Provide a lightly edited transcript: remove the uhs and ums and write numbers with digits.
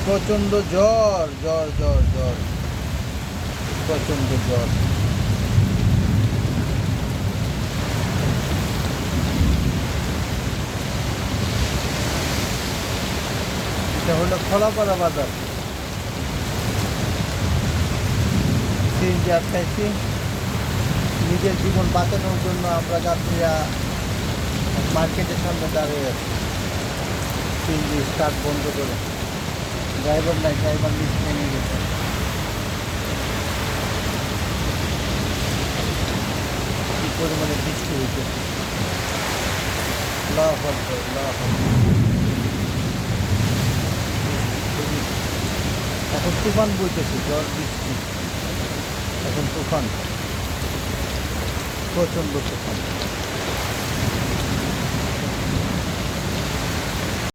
প্রচণ্ড জ্বর জ্বর জ্বর জ্বর প্রচণ্ড জ্বর। এটা হলো খোলাপাড়া বাজার। সিএনজি আটকাইছি, নিজের জীবন বাঁচানোর জন্য আমরা যাত্রীরা মার্কেটের সামনে দাঁড়িয়ে আছি। সিএনজি স্টার্ট বন্ধ করে, ড্রাইভার নাই, ড্রাইভার নিচে নিয়ে গেছে। কি পরিমাণে বৃষ্টি হইতেছে, এখন তুফান বইতেছে, ঝড় বৃষ্টি, এখন তুফান, প্রচণ্ড তুফান।